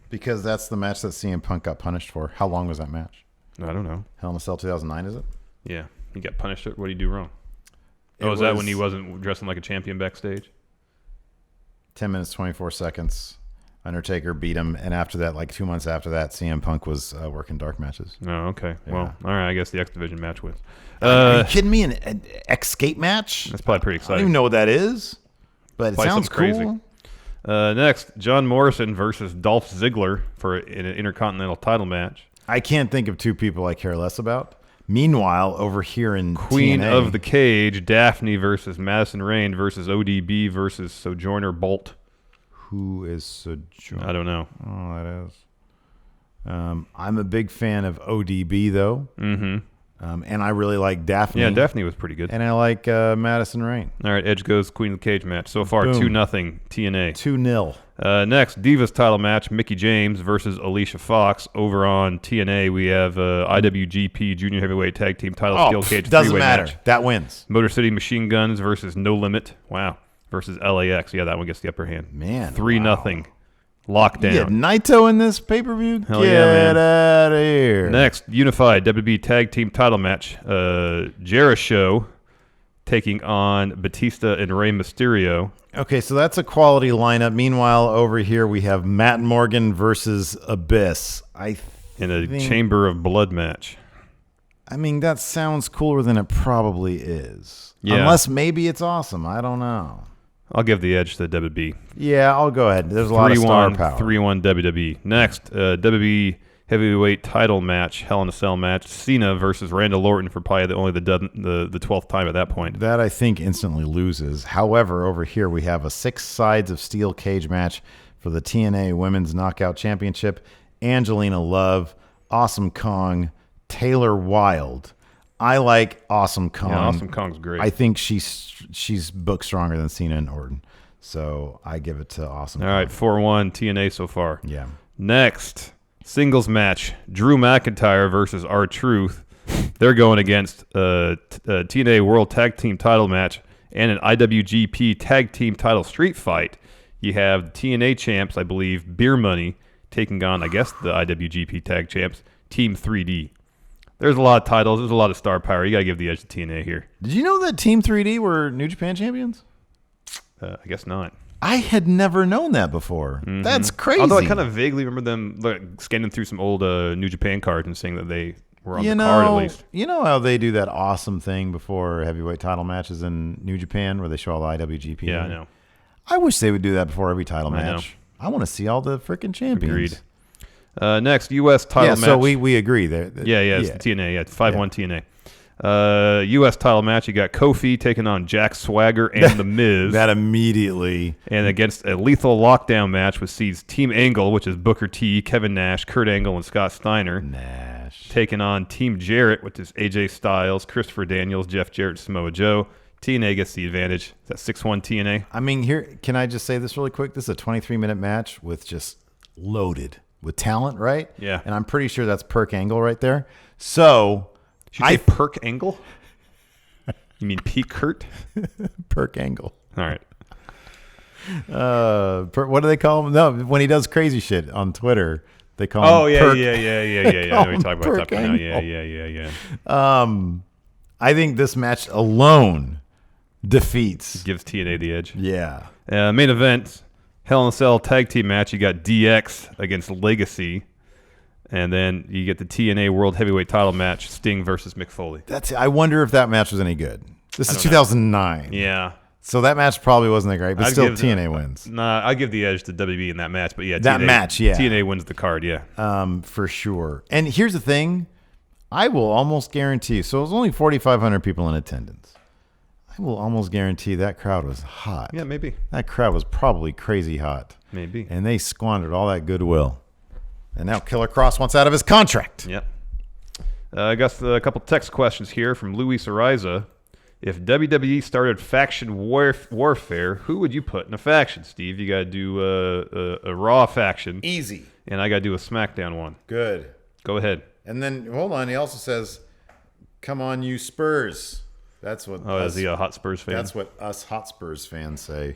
Because that's the match that CM Punk got punished for. How long was that match? I don't know. Hell in a Cell 2009, is it? Yeah. He got punished. What did he do wrong? Was that when he wasn't dressing like a champion backstage? 10 minutes, 24 seconds. Undertaker beat him. And after that, like 2 months after that, CM Punk was working dark matches. Oh, okay. Yeah. Well, all right. I guess the X Division match wins. Are you kidding me? An escape match? That's probably pretty I exciting. don't even know what that is, but it Probably sounds something cool. crazy. Next, John Morrison versus Dolph Ziggler for an Intercontinental title match. I can't think of two people I care less about. Meanwhile, over here in Queen TNA, of the Cage, Daphne versus Madison Rayne versus ODB versus Sojourner Bolt. Who is Sojourner? I don't know. Oh, that is. I'm a big fan of ODB, though. Mm-hmm. And I really like Daphne. Yeah, Daphne was pretty good. And I like Madison Rayne. All right, Edge goes Queen of the Cage match. So far, 2-0 TNA. 2-0. Next, Divas title match, Mickie James versus Alicia Fox. Over on TNA, we have IWGP Junior Heavyweight Tag Team title Steel Cage doesn't three-way matter. match. That wins. Motor City Machine Guns versus No Limit. Wow. Versus LAX. Yeah, that one gets the upper hand. Man. 3-0. Lockdown. You get Naito in this pay-per-view? Hell Get yeah, man. out of here. Next, Unified WWE Tag Team title match. Jericho taking on Batista and Rey Mysterio. Okay, so that's a quality lineup. Meanwhile, over here we have Matt Morgan versus Abyss. In a Chamber of Blood match. I mean, that sounds cooler than it probably is. Yeah. Unless maybe it's awesome. I don't know. I'll give the edge to WWE. Yeah, I'll go ahead. There's a lot of star power. 3-1 WWE. Next, WWE Heavyweight title match, Hell in a Cell match. Cena versus Randall Orton for probably the 12th time at that point. That, I think, instantly loses. However, over here we have a 6 sides of steel cage match for the TNA Women's Knockout Championship. Angelina Love, Awesome Kong, Taylor Wilde. I like Awesome Kong. Yeah, Awesome Kong's great. I think she's booked stronger than Cena and Orton. So I give it to Awesome All Kong. right, 4-1 TNA so far. Yeah. Next, singles match, Drew McIntyre versus R-Truth. They're going against TNA World Tag Team title match and an IWGP Tag Team title street fight. You have the TNA champs, I believe, Beer Money, taking on, I guess, the IWGP Tag champs, Team 3D. There's a lot of titles. There's a lot of star power. You got to give the edge to TNA here. Did you know that Team 3D were New Japan champions? I guess not. I had never known that before. Mm-hmm. That's crazy. Although I kind of vaguely remember them scanning through some old New Japan cards and saying that they were on the card at least. You know how they do that awesome thing before heavyweight title matches in New Japan where they show all the IWGP? Yeah, I know. I wish they would do that before every title I know. match. I want to see all the freaking champions. Agreed. Next, U.S. title match. So we agree there. It's the TNA. Yeah, 5-1 TNA. U.S. title match. You got Kofi taking on Jack Swagger and The Miz. That immediately. And against a lethal lockdown match, which sees Team Angle, which is Booker T, Kevin Nash, Kurt Angle, and Scott Steiner. Nash. Taking on Team Jarrett, which is AJ Styles, Christopher Daniels, Jeff Jarrett, Samoa Joe. TNA gets the advantage. That's 6-1 TNA. I mean, here, can I just say this really quick? This is a 23-minute match with just loaded with talent, right? Yeah. And I'm pretty sure that's Perk Angle right there. So Did you say Perk Angle? You mean Pete Kurt? Perk Angle. All right. What do they call him? No, when he does crazy shit on Twitter, they call him yeah, Perk. yeah. I know what you're talking about. Perk Now. Angle. Yeah. I think this match alone defeats. Gives TNA the edge. Yeah. Main event, Hell in a Cell tag team match. You got DX against Legacy. And then you get the TNA World Heavyweight title match, Sting versus Mick Foley. I wonder if that match was any good. This is 2009. Yeah. So that match probably wasn't that great, but still TNA wins. Nah, I give the edge to WB in that match. But yeah, TNA TNA wins the card, yeah. For sure. And here's the thing. I will almost guarantee. So it was only 4,500 people in attendance. I will almost guarantee that crowd was hot. Yeah, maybe. That crowd was probably crazy hot. Maybe. And they squandered all that goodwill. And now Killer Cross wants out of his contract. Yep. I got a couple text questions here from Luis Ariza. If WWE started faction warfare, who would you put in a faction, Steve? You got to do a Raw faction. Easy. And I got to do a SmackDown one. Good. Go ahead. And then, hold on, he also says, come on, you Spurs. That's what. Oh, is he a hot Spurs fan? That's what us hot Spurs fans say.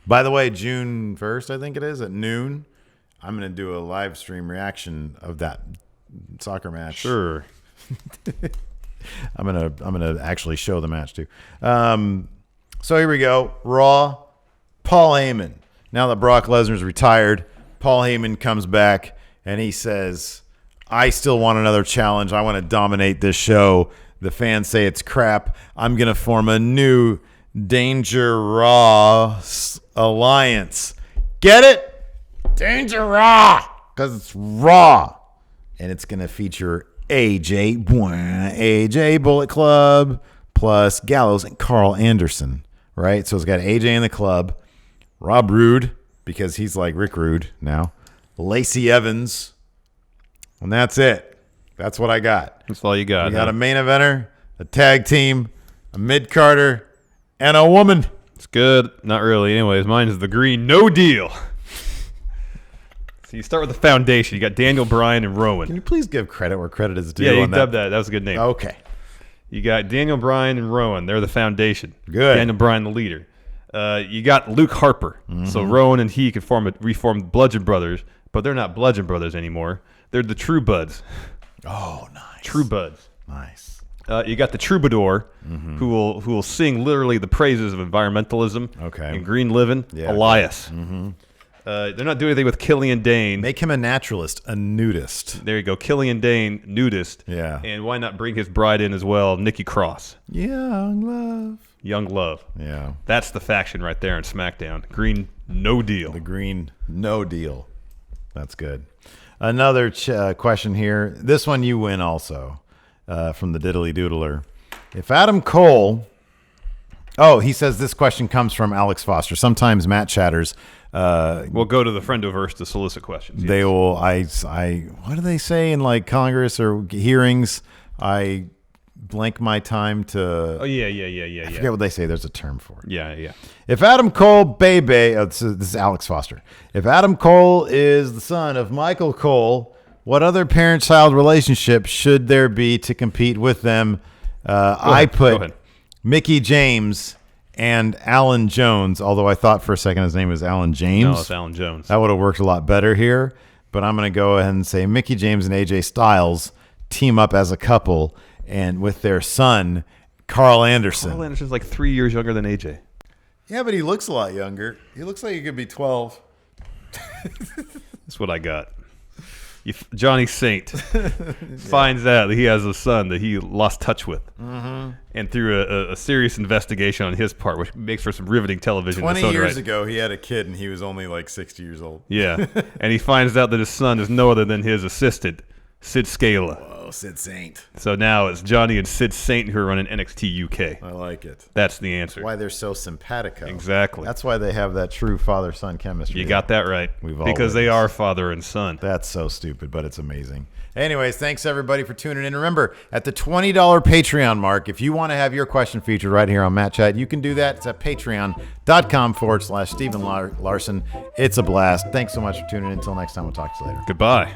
By the way, June 1st, I think it is, at noon, I'm going to do a live stream reaction of that soccer match. Sure. I'm gonna actually show the match too. So here we go. Raw. Paul Heyman. Now that Brock Lesnar's retired, Paul Heyman comes back and he says, I still want another challenge. I want to dominate this show. The fans say it's crap. I'm going to form a new Danger Raw alliance. Get it? Danger Raw. Because it's Raw. And it's going to feature AJ Bullet Club plus Gallows and Carl Anderson. Right? So it's got AJ in the club. Rob Roode, because he's like Rick Rude now. Lacey Evans. And that's it. That's what I got. That's all you got. We got a main eventer, a tag team, a mid-carder, and a woman. It's good. Not really. Anyways, mine is the Green No Deal. So you start with the foundation. You got Daniel Bryan and Rowan. Can you please give credit where credit is due? Yeah, you dubbed that. That was a good name. Okay. You got Daniel Bryan and Rowan. They're the foundation. Good. Daniel Bryan, the leader. You got Luke Harper. Mm-hmm. So Rowan and he could reform Bludgeon Brothers, but they're not Bludgeon Brothers anymore. They're the True Buds. Oh, nice. True Buds. Nice. You got the Troubadour, who will sing literally the praises of environmentalism and green living. Yeah, Elias. Mm-hmm. They're not doing anything with Killian Dane. Make him a naturalist, a nudist. There you go. Killian Dane, nudist. Yeah. And why not bring his bride in as well, Nikki Cross? Young Love. Young Love. Yeah. That's the faction right there in SmackDown. Green No Deal. The Green No Deal. That's good. Another question here. This one you win also from the Diddly Doodler. If Adam Cole... Oh, he says this question comes from Alex Foster. Sometimes Matt chatters. We'll go to the Friendoverse to solicit questions. They will. I. What do they say in like Congress or hearings? I blank my time to. Oh yeah. I forget what they say. There's a term for it. Yeah. If Adam Cole, this is Alex Foster. If Adam Cole is the son of Michael Cole, what other parent-child relationship should there be to compete with them? I put Mickey James and Alan Jones, although I thought for a second his name was Alan James. No, it's Alan Jones. That would have worked a lot better here, but I'm going to go ahead and say Mickey James and AJ Styles team up as a couple and with their son, Carl Anderson. Carl Anderson's like 3 years younger than AJ. Yeah, but he looks a lot younger. He looks like he could be 12. That's what I got. Johnny Saint finds out that he has a son that he lost touch with. Mm-hmm. And through a serious investigation on his part, which makes for some riveting television. 20 years ago, he had a kid, and he was only like 60 years old. Yeah. And he finds out that his son is no other than his assistant, Sid Scala. Whoa, Sid Saint. So now it's Johnny and Sid Saint who are running NXT UK. I like it. That's the answer. Why they're so simpatico. Exactly. That's why they have that true father-son chemistry. You got that right. Because they are father and son. That's so stupid, but it's amazing. Anyways, thanks everybody for tuning in. Remember, at the $20 Patreon mark, if you want to have your question featured right here on Matt Chat, you can do that. It's at patreon.com/Stephen Larson. It's a blast. Thanks so much for tuning in. Until next time, we'll talk to you later. Goodbye.